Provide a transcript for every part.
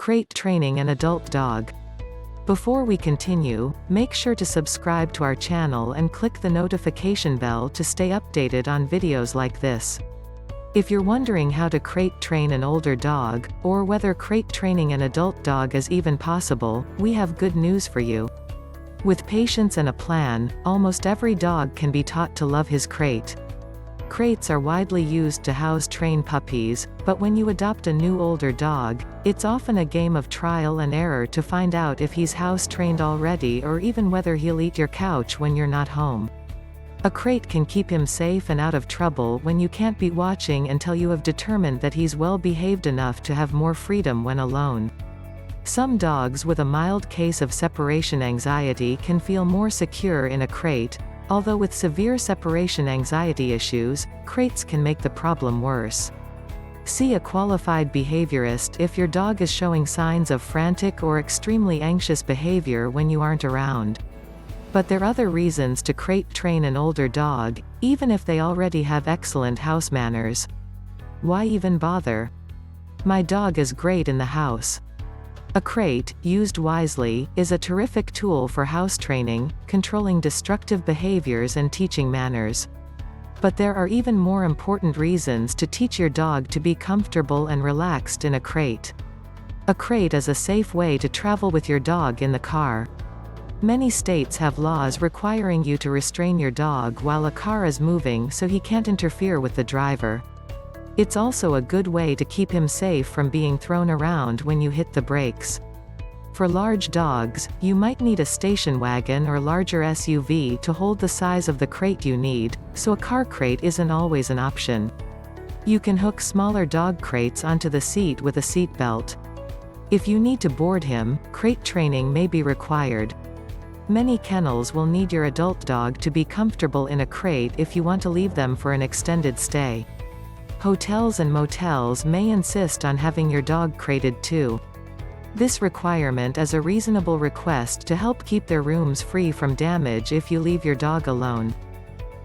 Crate training an adult dog. Before we continue, make sure to subscribe to our channel and click the notification bell to stay updated on videos like this. If you're wondering how to crate train an older dog, or whether crate training an adult dog is even possible, we have good news for you. With patience and a plan, almost every dog can be taught to love his crate. Crates are widely used to house train puppies, but when you adopt a new older dog, it's often a game of trial and error to find out if he's house trained already or even whether he'll eat your couch when you're not home. A crate can keep him safe and out of trouble when you can't be watching until you have determined that he's well behaved enough to have more freedom when alone. Some dogs with a mild case of separation anxiety can feel more secure in a crate, although with severe separation anxiety issues, crates can make the problem worse. See a qualified behaviorist if your dog is showing signs of frantic or extremely anxious behavior when you aren't around. But there are other reasons to crate train an older dog, even if they already have excellent house manners. Why even bother? My dog is great in the house. A crate, used wisely, is a terrific tool for house training, controlling destructive behaviors and teaching manners. But there are even more important reasons to teach your dog to be comfortable and relaxed in a crate. A crate is a safe way to travel with your dog in the car. Many states have laws requiring you to restrain your dog while a car is moving so he can't interfere with the driver. It's also a good way to keep him safe from being thrown around when you hit the brakes. For large dogs, you might need a station wagon or larger SUV to hold the size of the crate you need, so a car crate isn't always an option. You can hook smaller dog crates onto the seat with a seat belt. If you need to board him, crate training may be required. Many kennels will need your adult dog to be comfortable in a crate if you want to leave them for an extended stay. Hotels and motels may insist on having your dog crated too. This requirement is a reasonable request to help keep their rooms free from damage if you leave your dog alone.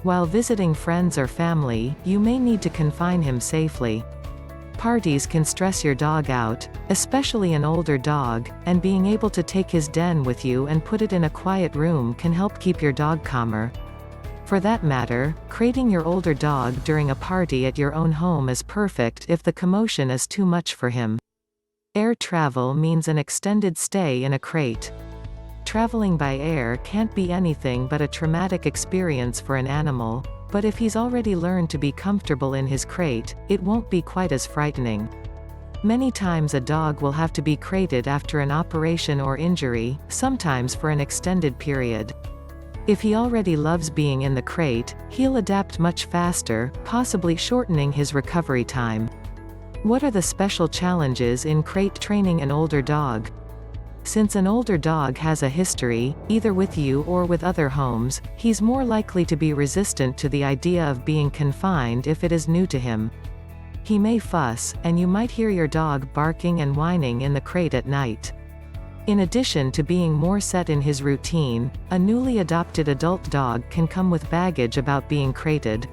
While visiting friends or family, you may need to confine him safely. Parties can stress your dog out, especially an older dog, and being able to take his den with you and put it in a quiet room can help keep your dog calmer. For that matter, crating your older dog during a party at your own home is perfect if the commotion is too much for him. Air travel means an extended stay in a crate. Traveling by air can't be anything but a traumatic experience for an animal, but if he's already learned to be comfortable in his crate, it won't be quite as frightening. Many times a dog will have to be crated after an operation or injury, sometimes for an extended period. If he already loves being in the crate, he'll adapt much faster, possibly shortening his recovery time. What are the special challenges in crate training an older dog? Since an older dog has a history, either with you or with other homes, he's more likely to be resistant to the idea of being confined if it is new to him. He may fuss, and you might hear your dog barking and whining in the crate at night. In addition to being more set in his routine, a newly adopted adult dog can come with baggage about being crated.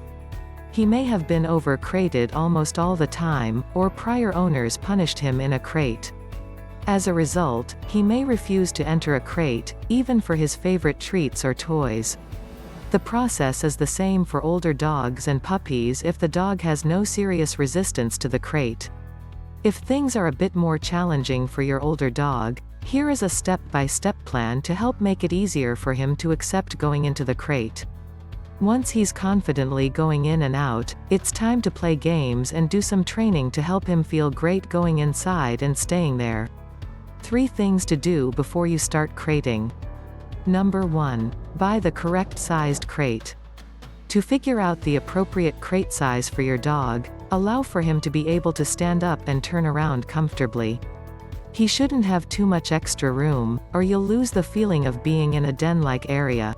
He may have been over-crated almost all the time, or prior owners punished him in a crate. As a result, he may refuse to enter a crate, even for his favorite treats or toys. The process is the same for older dogs and puppies if the dog has no serious resistance to the crate. If things are a bit more challenging for your older dog, here is a step-by-step plan to help make it easier for him to accept going into the crate. Once he's confidently going in and out, it's time to play games and do some training to help him feel great going inside and staying there. 3 things to do before you start crating. Number 1. Buy the correct sized crate. To figure out the appropriate crate size for your dog, allow for him to be able to stand up and turn around comfortably. He shouldn't have too much extra room, or you'll lose the feeling of being in a den-like area.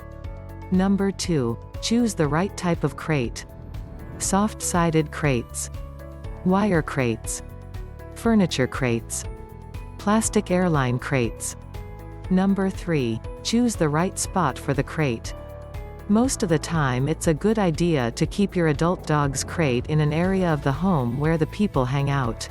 Number 2. Choose the right type of crate. Soft-sided crates. Wire crates. Furniture crates. Plastic airline crates. Number 3. Choose the right spot for the crate. Most of the time it's a good idea to keep your adult dog's crate in an area of the home where the people hang out.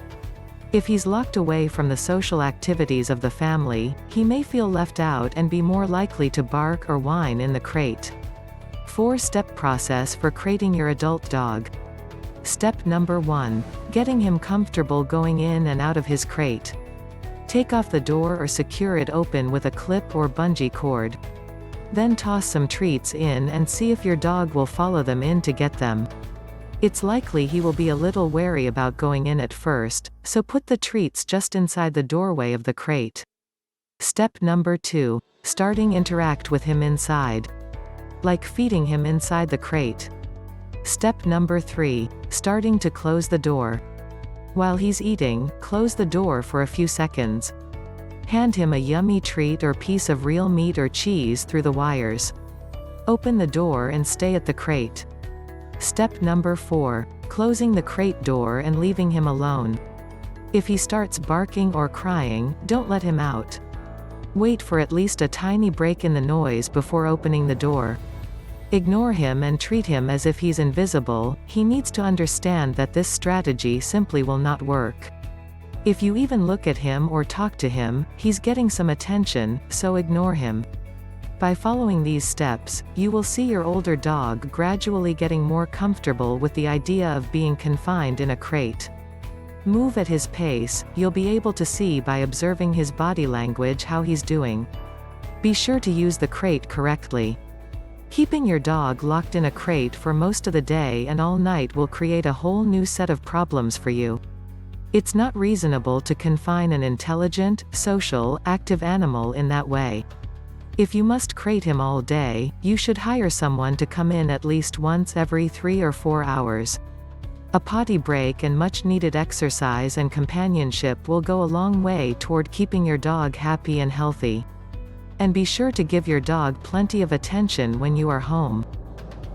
If he's locked away from the social activities of the family, he may feel left out and be more likely to bark or whine in the crate. 4-step process for crating your adult dog. Step number 1. Getting him comfortable going in and out of his crate. Take off the door or secure it open with a clip or bungee cord. Then toss some treats in and see if your dog will follow them in to get them. It's likely he will be a little wary about going in at first, so put the treats just inside the doorway of the crate. Step number 2. Starting interact with him inside. Like feeding him inside the crate. Step number 3. Starting to close the door. While he's eating, close the door for a few seconds. Hand him a yummy treat or piece of real meat or cheese through the wires. Open the door and stay at the crate. Step number 4. Closing the crate door and leaving him alone. If he starts barking or crying, don't let him out. Wait for at least a tiny break in the noise before opening the door. Ignore him and treat him as if he's invisible. He needs to understand that this strategy simply will not work. If you even look at him or talk to him, he's getting some attention, so ignore him. By following these steps, you will see your older dog gradually getting more comfortable with the idea of being confined in a crate. Move at his pace. You'll be able to see by observing his body language how he's doing. Be sure to use the crate correctly. Keeping your dog locked in a crate for most of the day and all night will create a whole new set of problems for you. It's not reasonable to confine an intelligent, social, active animal in that way. If you must crate him all day, you should hire someone to come in at least once every 3 or 4 hours. A potty break and much-needed exercise and companionship will go a long way toward keeping your dog happy and healthy. And be sure to give your dog plenty of attention when you are home.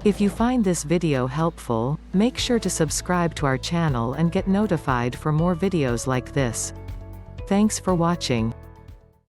If you find this video helpful, make sure to subscribe to our channel and get notified for more videos like this. Thanks for watching.